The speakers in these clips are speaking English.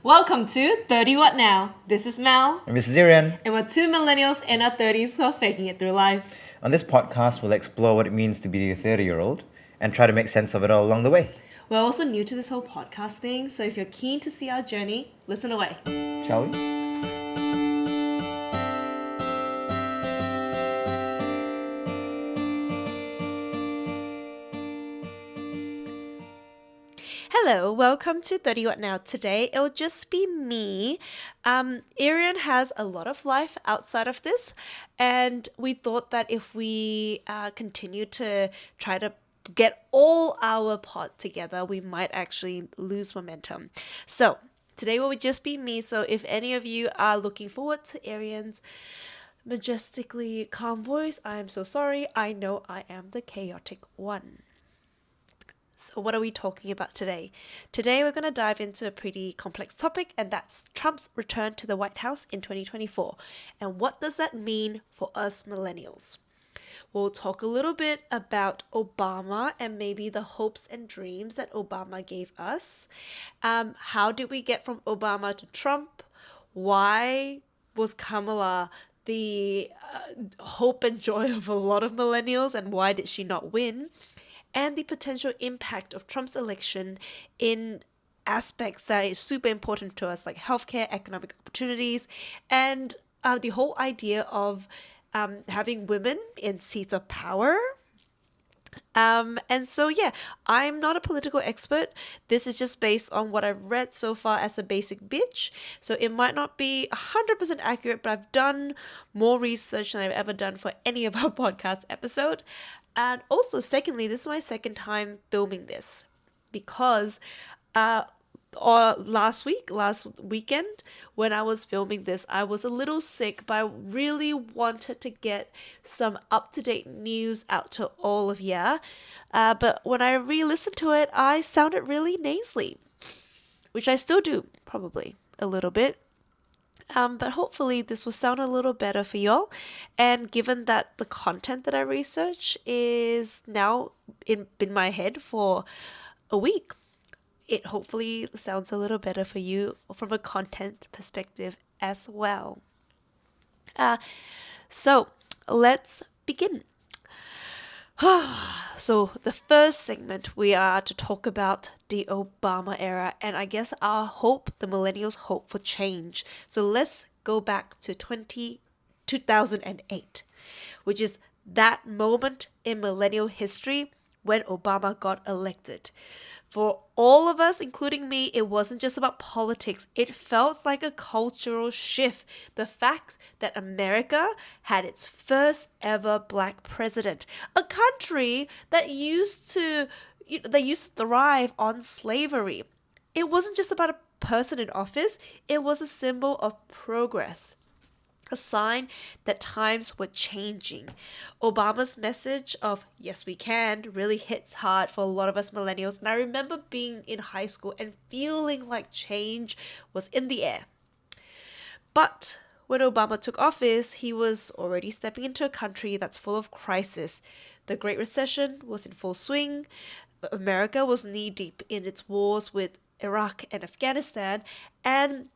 Welcome to 30 What Now? This is Mel. And this is Irian. And we're two millennials in our 30s who are faking it through life. On this podcast, we'll explore what it means to be a 30-year-old and try to make sense of it all along the way. We're also new to this whole podcast thing, so if you're keen to see our journey, listen away. Shall we? Hello, welcome to 30 What Now. Today, it'll just be me. Irian has a lot of life outside of this, and we thought that if we continue to try to get all our pod together, we might actually lose momentum. So, today will just be me, so if any of you are looking forward to Irian's majestically calm voice, I am so sorry. I know I am the chaotic one. So what are we talking about today? Today we're going to dive into a pretty complex topic, and that's Trump's return to the White House in 2024. And what does that mean for us millennials? We'll talk a little bit about Obama and maybe the hopes and dreams that Obama gave us. How did we get from Obama to Trump? Why was Kamala the hope and joy of a lot of millennials, and why did she not win? And the potential impact of Trump's election in aspects that is super important to us, like healthcare, economic opportunities, and the whole idea of having women in seats of power. And so, yeah, I'm not a political expert. This is just based on what I've read so far as a basic bitch. So it might not be 100% accurate, but I've done more research than I've ever done for any of our podcast episode. And also, secondly, this is my second time filming this because last weekend, when I was filming this, I was a little sick, but I really wanted to get some up-to-date news out to all of you. But when I re-listened to it, I sounded really nasally, which I still do, probably a little bit. But hopefully this will sound a little better for y'all. And given that the content that I research is now in my head for a week, it hopefully sounds a little better for you from a content perspective as well. So let's begin. So the first segment, we are to talk about the Obama era, and I guess our hope, the millennials' hope for change. So let's go back to 2008, which is that moment in millennial history when Obama got elected. For all of us, including me, it wasn't just about politics. It felt like a cultural shift. The fact that America had its first ever black president, a country that used to thrive on slavery. It wasn't just about a person in office. It was a symbol of progress. A sign that times were changing. Obama's message of yes we can really hits hard for a lot of us millennials, and I remember being in high school and feeling like change was in the air. But when Obama took office, he was already stepping into a country that's full of crisis. The Great Recession was in full swing. America was knee-deep in its wars with Iraq and Afghanistan, and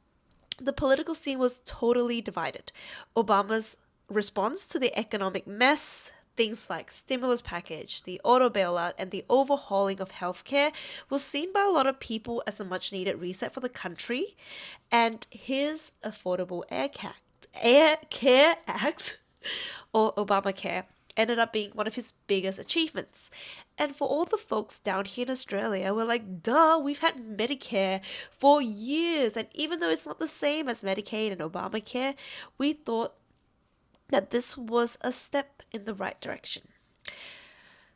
the political scene was totally divided. Obama's response to the economic mess, things like stimulus package, the auto bailout, and the overhauling of healthcare, was seen by a lot of people as a much-needed reset for the country. And his Affordable Care Act, or Obamacare, ended up being one of his biggest achievements. And for all the folks down here in Australia, we're like, duh, we've had Medicare for years. And even though it's not the same as Medicaid and Obamacare, we thought that this was a step in the right direction.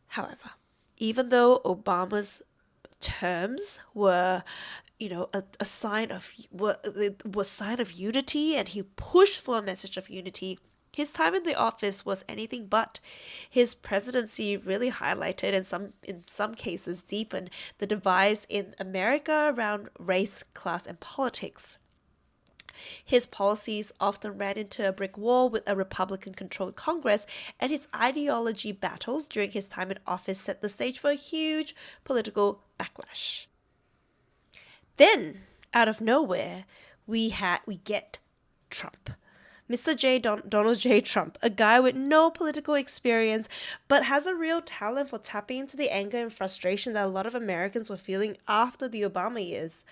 However, even though Obama's terms were a sign of unity, and he pushed for a message of unity, his time in the office was anything but. His presidency really highlighted and in some cases deepened the divides in America around race, class, and politics. His policies often ran into a brick wall with a Republican-controlled Congress, and his ideology battles during his time in office set the stage for a huge political backlash. Then Out of nowhere, we get Trump. Mr. Donald J. Trump, a guy with no political experience, but has a real talent for tapping into the anger and frustration that a lot of Americans were feeling after the Obama years.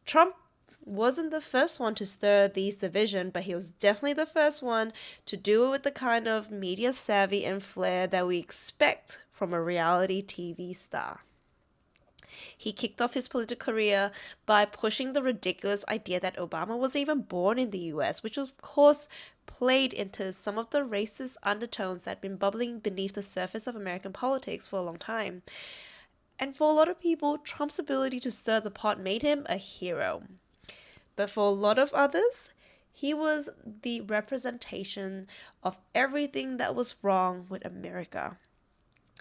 Trump wasn't the first one to stir these divisions, but he was definitely the first one to do it with the kind of media savvy and flair that we expect from a reality TV star. He kicked off his political career by pushing the ridiculous idea that Obama was even born in the US, which of course played into some of the racist undertones that had been bubbling beneath the surface of American politics for a long time. And for a lot of people, Trump's ability to stir the pot made him a hero. But for a lot of others, he was the representation of everything that was wrong with America.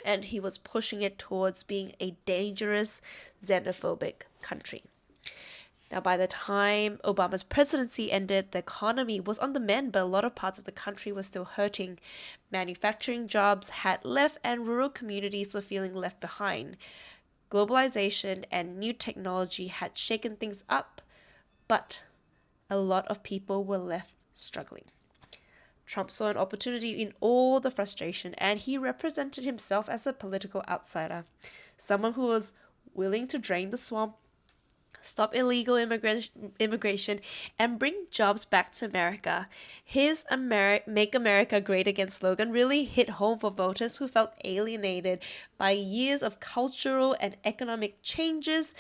And he was pushing it towards being a dangerous, xenophobic country. Now, by the time Obama's presidency ended, the economy was on the mend, but a lot of parts of the country were still hurting. Manufacturing jobs had left, and rural communities were feeling left behind. Globalization and new technology had shaken things up, but a lot of people were left struggling. Trump saw an opportunity in all the frustration, and he represented himself as a political outsider, someone who was willing to drain the swamp, stop illegal immigration, and bring jobs back to America. His Make America Great Again slogan really hit home for voters who felt alienated by years of cultural and economic changes,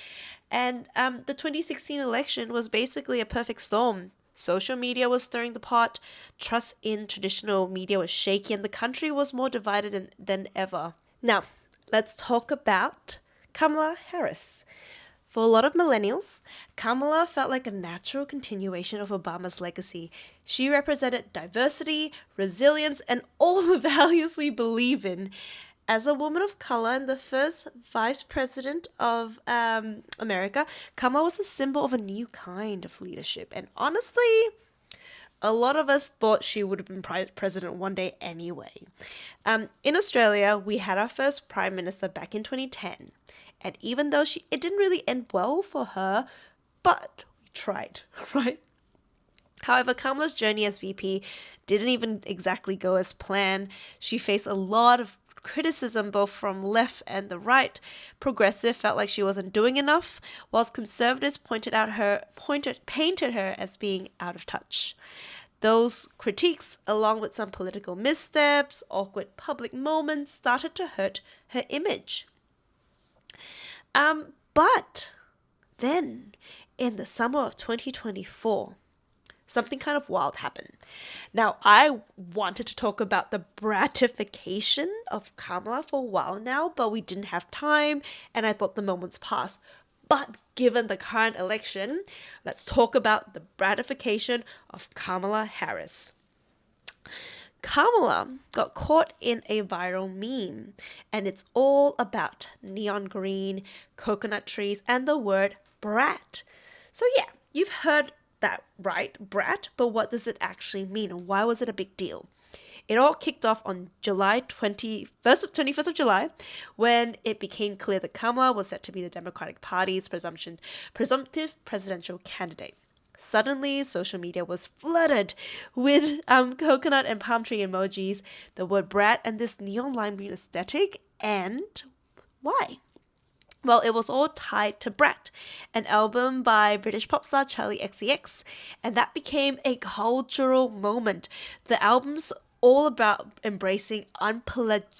and the 2016 election was basically a perfect storm. Social media was stirring the pot, trust in traditional media was shaky, and the country was more divided than ever. Now, let's talk about Kamala Harris. For a lot of millennials, Kamala felt like a natural continuation of Obama's legacy. She represented diversity, resilience, and all the values we believe in. As a woman of color and the first vice president of America, Kamala was a symbol of a new kind of leadership. And honestly, a lot of us thought she would have been president one day anyway. In Australia, we had our first prime minister back in 2010. And even though it didn't really end well for her, but we tried, right? However, Kamala's journey as VP didn't even exactly go as planned. She faced a lot of criticism both from left and the right. Progressive felt like she wasn't doing enough, whilst conservatives painted her as being out of touch. Those critiques, along with some political missteps, awkward public moments, started to hurt her image. But then, in the summer of 2024, something kind of wild happened. Now, I wanted to talk about the bratification of Kamala for a while now, but we didn't have time, and I thought the moments passed. But given the current election, let's talk about the bratification of Kamala Harris. Kamala got caught in a viral meme, and it's all about neon green, coconut trees, and the word brat. So yeah, you've heard that right, brat, but what does it actually mean, and why was it a big deal? It all kicked off on July 21st of July, when it became clear that Kamala was set to be the Democratic Party's presumptive presidential candidate. Suddenly, social media was flooded with coconut and palm tree emojis, the word brat, and this neon lime green aesthetic. And why? Well, it was all tied to Brat, an album by British pop star Charli XCX, and that became a cultural moment. The album's all about embracing unapologetic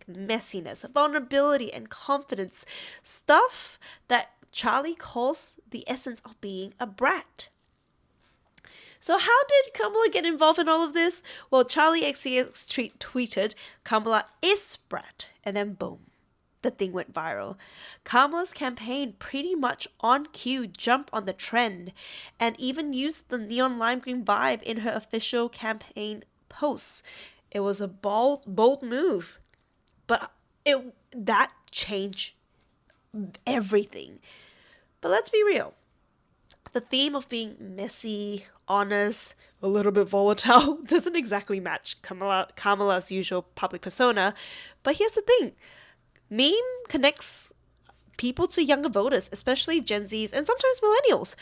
messiness, vulnerability, and confidence, stuff that Charli calls the essence of being a brat. So how did Kamala get involved in all of this? Well, Charli XCX tweeted, "Kamala is brat," and then boom, the thing went viral. Kamala's campaign pretty much on cue jumped on the trend and even used the neon lime green vibe in her official campaign posts. It was a bold move, but that changed everything. But let's be real. The theme of being messy, honest, a little bit volatile doesn't exactly match Kamala's usual public persona. But here's the thing. Meme connects people to younger voters, especially Gen Zs and sometimes millennials.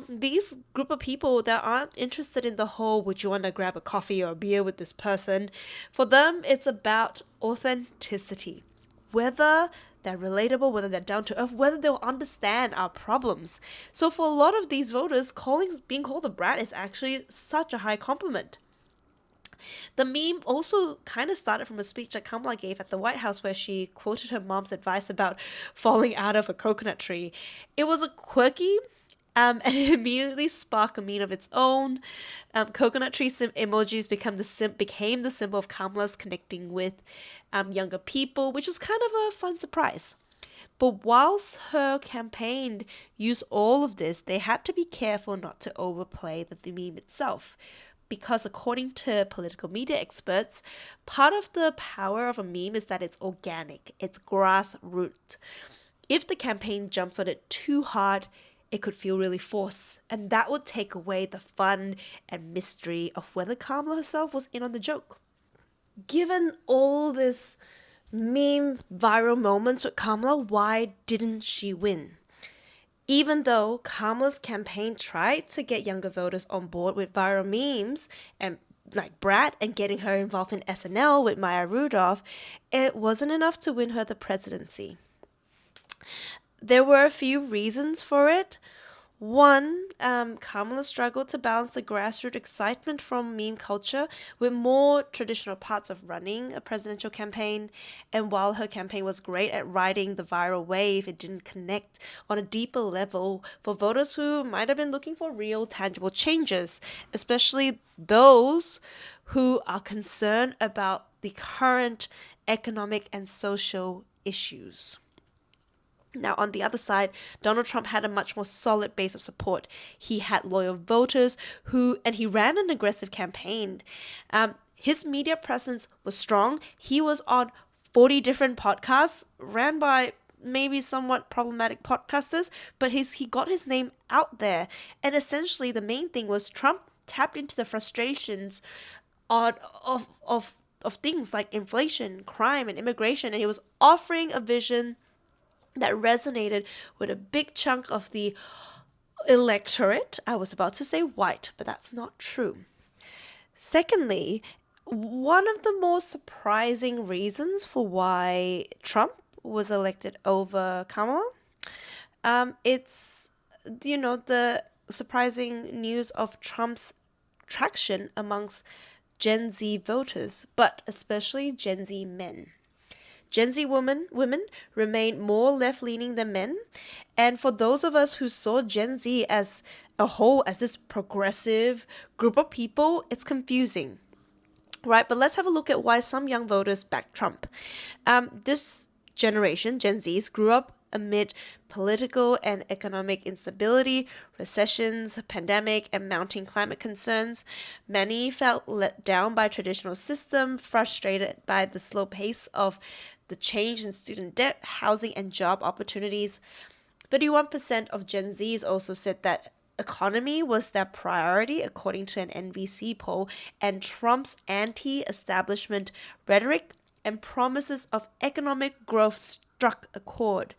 These group of people that aren't interested in the whole, would you want to grab a coffee or a beer with this person? For them, it's about authenticity. Whether they're relatable, whether they're down to earth, whether they'll understand our problems. So for a lot of these voters, being called a brat is actually such a high compliment. The meme also kind of started from a speech that Kamala gave at the White House where she quoted her mom's advice about falling out of a coconut tree. It was a quirky and it immediately sparked a meme of its own. Coconut tree emojis became the symbol of Kamala's connecting with younger people, which was kind of a fun surprise. But whilst her campaign used all of this, they had to be careful not to overplay the meme itself. Because according to political media experts, part of the power of a meme is that it's organic, it's grassroots. If the campaign jumps on it too hard, it could feel really forced, and that would take away the fun and mystery of whether Kamala herself was in on the joke. Given all this meme viral moments with Kamala, why didn't she win? Even though Kamala's campaign tried to get younger voters on board with viral memes and like Brat and getting her involved in SNL with Maya Rudolph, it wasn't enough to win her the presidency. There were a few reasons for it. One, Kamala struggled to balance the grassroots excitement from meme culture with more traditional parts of running a presidential campaign. And while her campaign was great at riding the viral wave, it didn't connect on a deeper level for voters who might have been looking for real, tangible changes, especially those who are concerned about the current economic and social issues. Now, on the other side, Donald Trump had a much more solid base of support. He had loyal voters and he ran an aggressive campaign. His media presence was strong. He was on 40 different podcasts, ran by maybe somewhat problematic podcasters, but he got his name out there. And essentially, the main thing was Trump tapped into the frustrations of things like inflation, crime, and immigration, and he was offering a vision that resonated with a big chunk of the electorate. I was about to say white, but that's not true. Secondly, one of the more surprising reasons for why Trump was elected over Kamala, it's, the surprising news of Trump's traction amongst Gen Z voters, but especially Gen Z men. Gen Z women remain more left-leaning than men. And for those of us who saw Gen Z as a whole, as this progressive group of people, it's confusing, right? But let's have a look at why some young voters backed Trump. This generation, Gen Zs, grew up amid political and economic instability, recessions, pandemic, and mounting climate concerns. Many felt let down by traditional system, frustrated by the slow pace of the change in student debt, housing, and job opportunities. 31% of Gen Zs also said that economy was their priority, according to an NBC poll, and Trump's anti-establishment rhetoric and promises of economic growth struck a chord.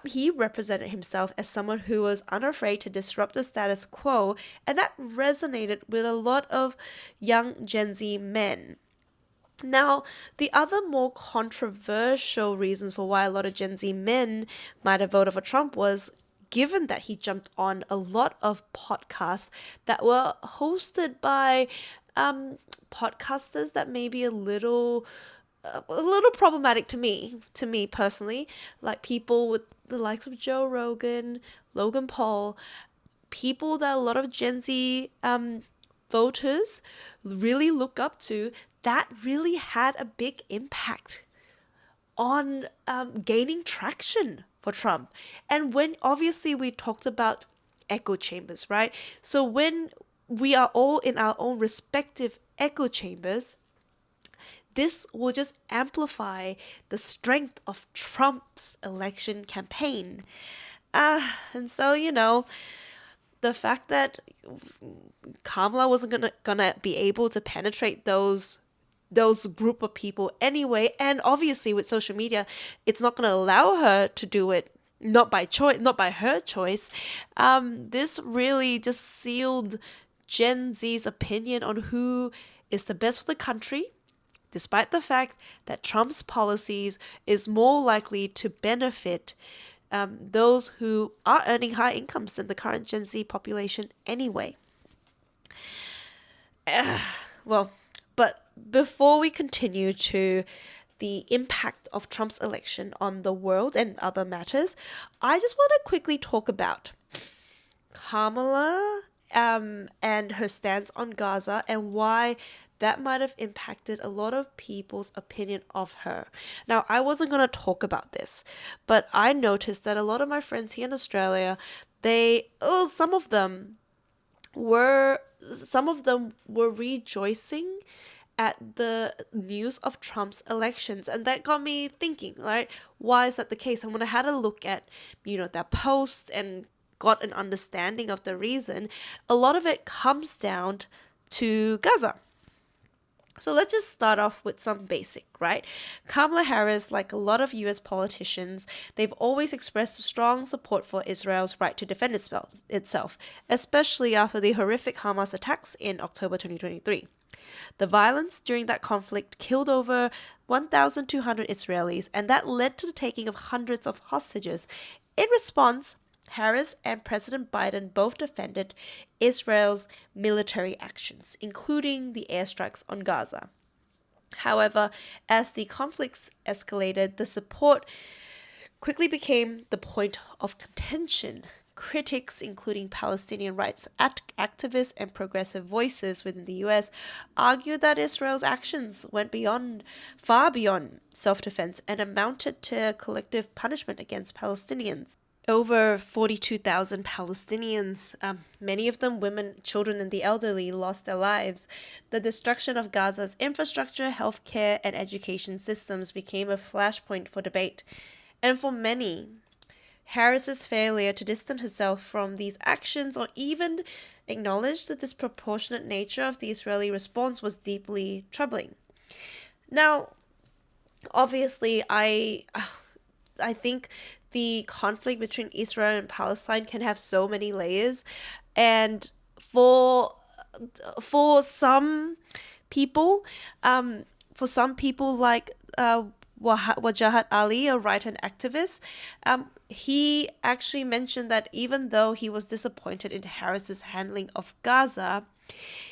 He represented himself as someone who was unafraid to disrupt the status quo, and that resonated with a lot of young Gen Z men. Now, the other more controversial reasons for why a lot of Gen Z men might have voted for Trump was given that he jumped on a lot of podcasts that were hosted by podcasters that may be a little problematic to me personally, like people with the likes of Joe Rogan, Logan Paul, people that a lot of Gen Z voters really look up to, that really had a big impact on gaining traction for Trump. And when obviously we talked about echo chambers, right? So when we are all in our own respective echo chambers, this will just amplify the strength of Trump's election campaign. And so, the fact that Kamala wasn't gonna be able to penetrate those those group of people anyway. And obviously, with social media, it's not going to allow her to do it. Not by choice, not by her choice. This really just sealed Gen Z's opinion on who is the best for the country, despite the fact that Trump's policies is more likely to benefit those who are earning high incomes than the current Gen Z population anyway. Well, but before we continue to the impact of Trump's election on the world and other matters, I just want to quickly talk about Kamala and her stance on Gaza and why that might have impacted a lot of people's opinion of her. Now, I wasn't going to talk about this, but I noticed that a lot of my friends here in Australia, some of them were rejoicing at the news of Trump's elections, and that got me thinking, right? Why is that the case? And when I had a look at, their posts and got an understanding of the reason, a lot of it comes down to Gaza. So let's just start off with some basic, right? Kamala Harris, like a lot of US politicians, they've always expressed strong support for Israel's right to defend itself, especially after the horrific Hamas attacks in October 2023. The violence during that conflict killed over 1,200 Israelis, and that led to the taking of hundreds of hostages. In response, Harris and President Biden both defended Israel's military actions, including the airstrikes on Gaza. However, as the conflicts escalated, the support quickly became the point of contention. Critics, including Palestinian rights activists and progressive voices within the US, argued that Israel's actions went far beyond self-defense and amounted to collective punishment against Palestinians. Over 42,000 Palestinians, many of them women, children, and the elderly, lost their lives. The destruction of Gaza's infrastructure, healthcare, and education systems became a flashpoint for debate. And for many, Harris's failure to distance herself from these actions or even acknowledge the disproportionate nature of the Israeli response was deeply troubling. Now, obviously, I think the conflict between Israel and Palestine can have so many layers, and for some people, like Wajahat Ali, a writer and activist, he actually mentioned that even though he was disappointed in Harris's handling of Gaza,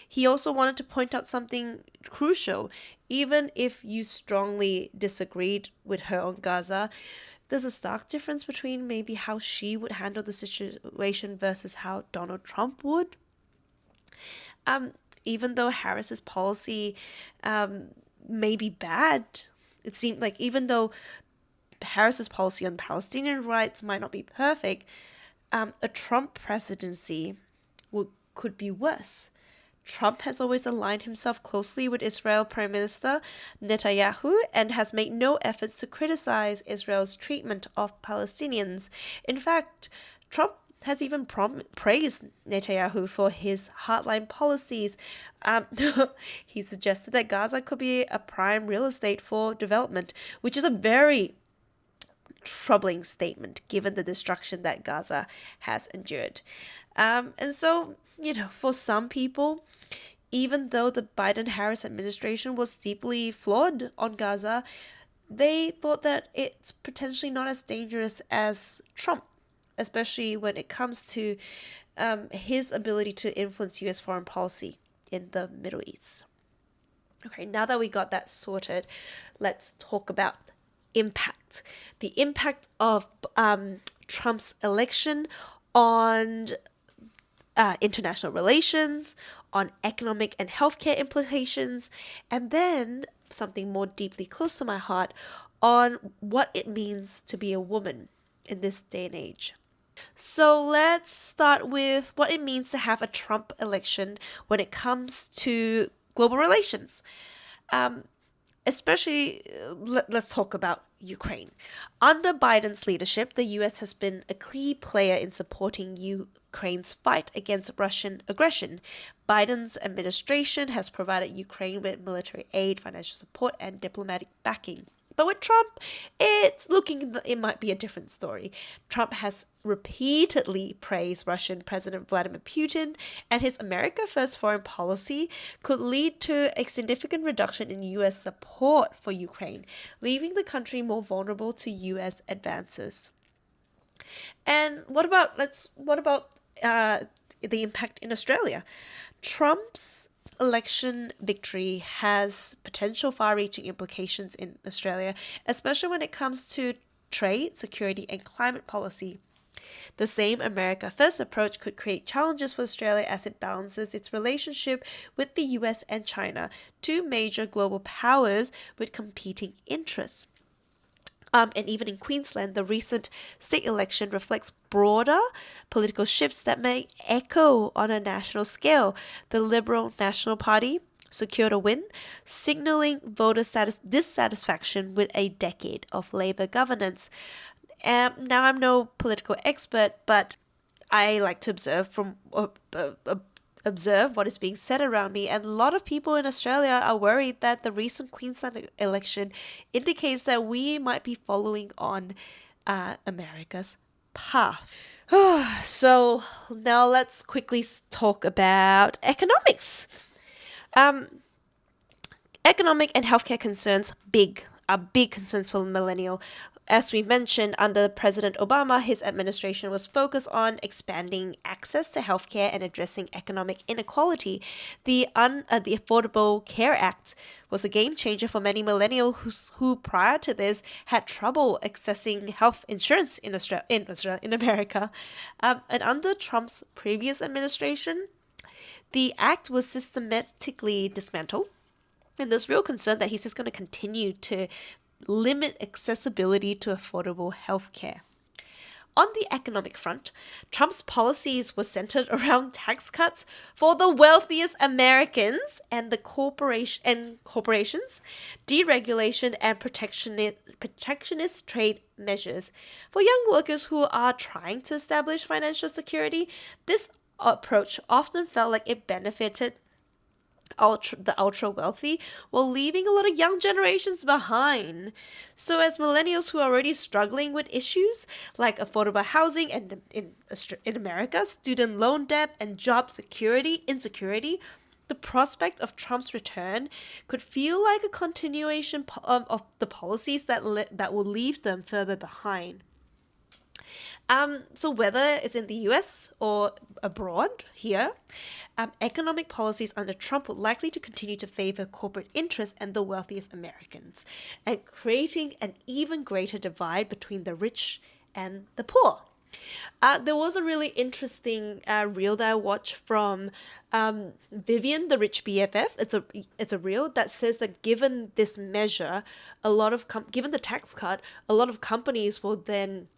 he also wanted to point out something crucial. Even if you strongly disagreed with her on Gaza, there's a stark difference between maybe how she would handle the situation versus how Donald Trump would. Even though Harris's policy may be bad, it seemed like even though Harris's policy on Palestinian rights might not be perfect, a Trump presidency could be worse. Trump has always aligned himself closely with Israel Prime Minister Netanyahu and has made no efforts to criticize Israel's treatment of Palestinians. In fact, Trump has even praised Netanyahu for his hardline policies. He suggested that Gaza could be a prime real estate for development, which is a very troubling statement given the destruction that Gaza has endured. And so, for some people, even though the Biden-Harris administration was deeply flawed on Gaza, they thought that it's potentially not as dangerous as Trump, especially when it comes to his ability to influence US foreign policy in the Middle East. Okay, now that we got that sorted, let's talk about impact. The impact of Trump's election on international relations, on economic and healthcare implications, and then something more deeply close to my heart on what it means to be a woman in this day and age. So let's start with what it means to have a Trump election when it comes to global relations. Especially, let's talk about Ukraine. Under Biden's leadership, the US has been a key player in supporting Ukraine's fight against Russian aggression. Biden's administration has provided Ukraine with military aid, financial support, and diplomatic backing. But with Trump, it's looking it might be a different story. Trump has repeatedly praised Russian President Vladimir Putin, and his America First foreign policy could lead to a significant reduction in US support for Ukraine, leaving the country more vulnerable to US advances. And the impact in Australia? Trump's election victory has potential far-reaching implications in Australia, especially when it comes to trade, security, and climate policy. The same America First approach could create challenges for Australia as it balances its relationship with the US and China, two major global powers with competing interests. And even in Queensland, the recent state election reflects broader political shifts that may echo on a national scale. The Liberal National Party secured a win, signaling voter dissatisfaction with a decade of Labour governance. Now, I'm no political expert, but I like to observe what is being said around me, and a lot of people in Australia are worried that the recent Queensland election indicates that we might be following on America's path. So now let's quickly talk about economics. Economic and healthcare concerns are big concerns for millennial. As we mentioned, under President Obama, his administration was focused on expanding access to healthcare and addressing economic inequality. The Affordable Care Act was a game changer for many millennials who prior to this had trouble accessing health insurance in America. And under Trump's previous administration, the act was systematically dismantled. And there's real concern that he's just going to continue to limit accessibility to affordable healthcare. On the economic front, Trump's policies were centered around tax cuts for the wealthiest Americans and the corporations, deregulation and protectionist trade measures. For young workers who are trying to establish financial security, this approach often felt like it benefited the ultra wealthy while leaving a lot of young generations behind. So as millennials who are already struggling with issues like affordable housing and in America, student loan debt and job insecurity, the prospect of Trump's return could feel like a continuation of the policies that will leave them further behind. So whether it's in the US or abroad here, economic policies under Trump would likely to continue to favor corporate interests and the wealthiest Americans, and creating an even greater divide between the rich and the poor. There was a really interesting reel that I watched from Vivian, the rich BFF. It's a reel that says that given this measure, given the tax cut, a lot of companies will then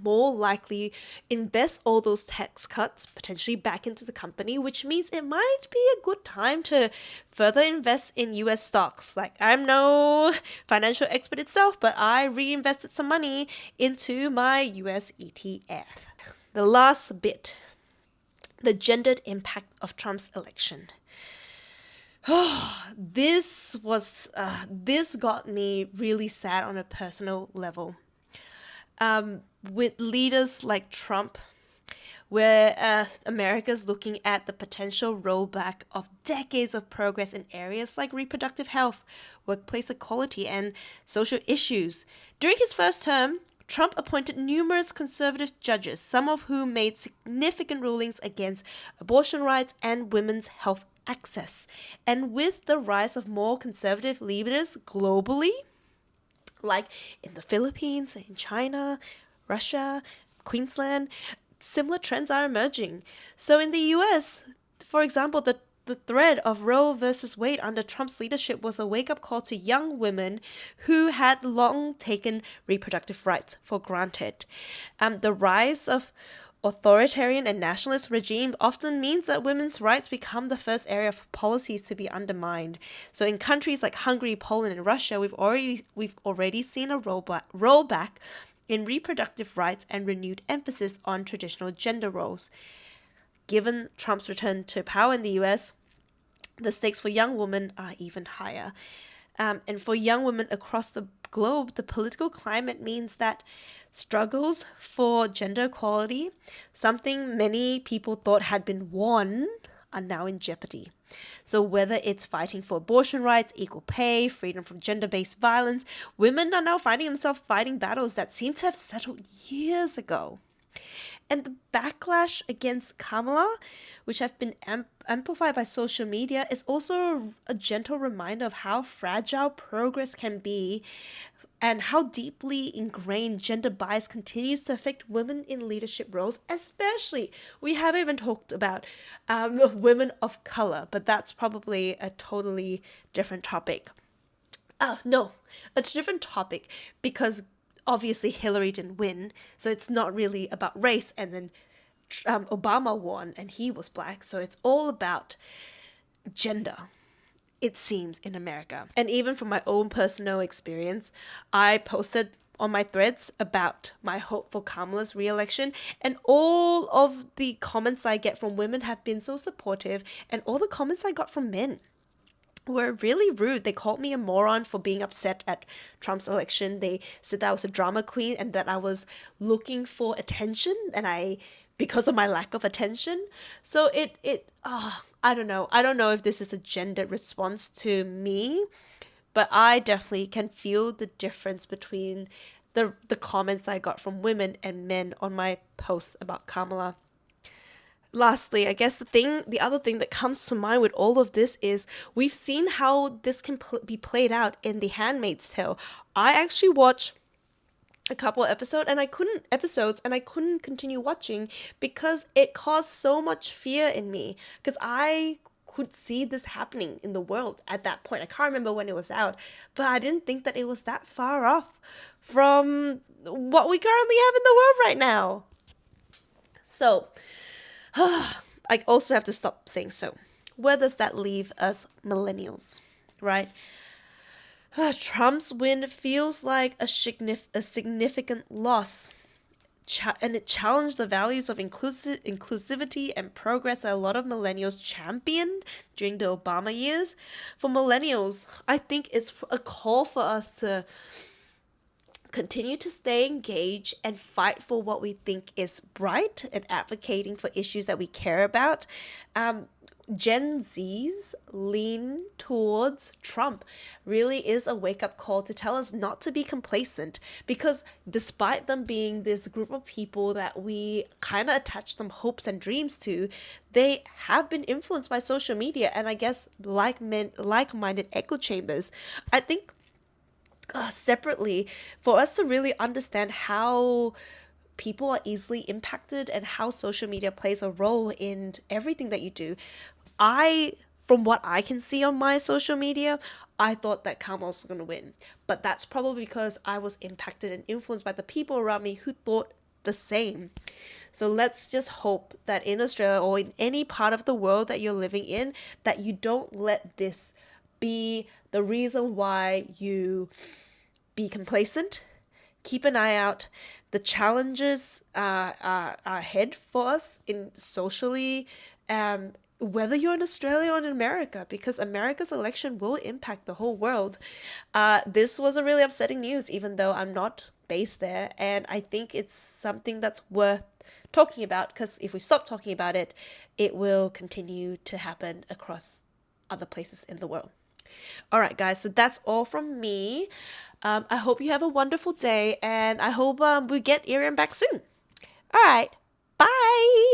more likely invest all those tax cuts potentially back into the company, which means it might be a good time to further invest in US stocks. Like, I'm no financial expert itself, but I reinvested some money into my US ETF. The last bit, the gendered impact of Trump's election. This got me really sad on a personal level. With leaders like Trump, where America's looking at the potential rollback of decades of progress in areas like reproductive health, workplace equality, and social issues. During his first term, Trump appointed numerous conservative judges, some of whom made significant rulings against abortion rights and women's health access. And with the rise of more conservative leaders globally, like in the Philippines, in China, Russia, Queensland, similar trends are emerging. So in the US, for example, the thread of Roe versus Wade under Trump's leadership was a wake-up call to young women who had long taken reproductive rights for granted. The rise of authoritarian and nationalist regime often means that women's rights become the first area of policies to be undermined. So in countries like Hungary, Poland, and Russia, we've already seen a rollback in reproductive rights and renewed emphasis on traditional gender roles. Given Trump's return to power in the US, the stakes for young women are even higher. And for young women across the globe, the political climate means that struggles for gender equality, something many people thought had been won, are now in jeopardy. So, whether it's fighting for abortion rights, equal pay, freedom from gender based violence, women are now finding themselves fighting battles that seem to have settled years ago. And the backlash against Kamala, which have been amplified by social media, is also a gentle reminder of how fragile progress can be and how deeply ingrained gender bias continues to affect women in leadership roles, especially, we haven't even talked about women of color, but that's probably a totally different topic. No, it's a different topic because obviously Hillary didn't win, so it's not really about race. And then Obama won and he was black, so it's all about gender, it seems, in America. And even from my own personal experience, I posted on my threads about my hope for Kamala's re-election, and all of the comments I get from women have been so supportive, and all the comments I got from men were really rude. They called me a moron for being upset at Trump's election. They said that I was a drama queen and that I was looking for attention, and because of my lack of attention. So I don't know. I don't know if this is a gendered response to me, but I definitely can feel the difference between the comments I got from women and men on my posts about Kamala. Lastly, I guess the other thing that comes to mind with all of this is we've seen how this can be played out in The Handmaid's Tale. I actually watched a couple episodes and I couldn't continue watching because it caused so much fear in me, because I could see this happening in the world at that point. I can't remember when it was out, but I didn't think that it was that far off from what we currently have in the world right now. So, I also have to stop saying so. Where does that leave us millennials, right? Trump's win feels like a significant loss, and it challenged the values of inclusivity and progress that a lot of millennials championed during the Obama years. For millennials, I think it's a call for us to continue to stay engaged and fight for what we think is right and advocating for issues that we care about. Gen Z's lean towards Trump really is a wake-up call to tell us not to be complacent, because despite them being this group of people that we kind of attach some hopes and dreams to, they have been influenced by social media and I guess like-minded echo chambers. I think separately, for us to really understand how people are easily impacted and how social media plays a role in everything that you do. From what I can see on my social media, I thought that Kamala was going to win. But that's probably because I was impacted and influenced by the people around me who thought the same. So let's just hope that in Australia or in any part of the world that you're living in, that you don't let this be the reason why you be complacent. Keep an eye out. The challenges are ahead for us in socially, whether you're in Australia or in America, because America's election will impact the whole world. This was a really upsetting news, even though I'm not based there, and I think it's something that's worth talking about, because if we stop talking about it, it will continue to happen across other places in the world. All right, guys, so that's all from me. I hope you have a wonderful day, and I hope we get Irian back soon. All right, bye.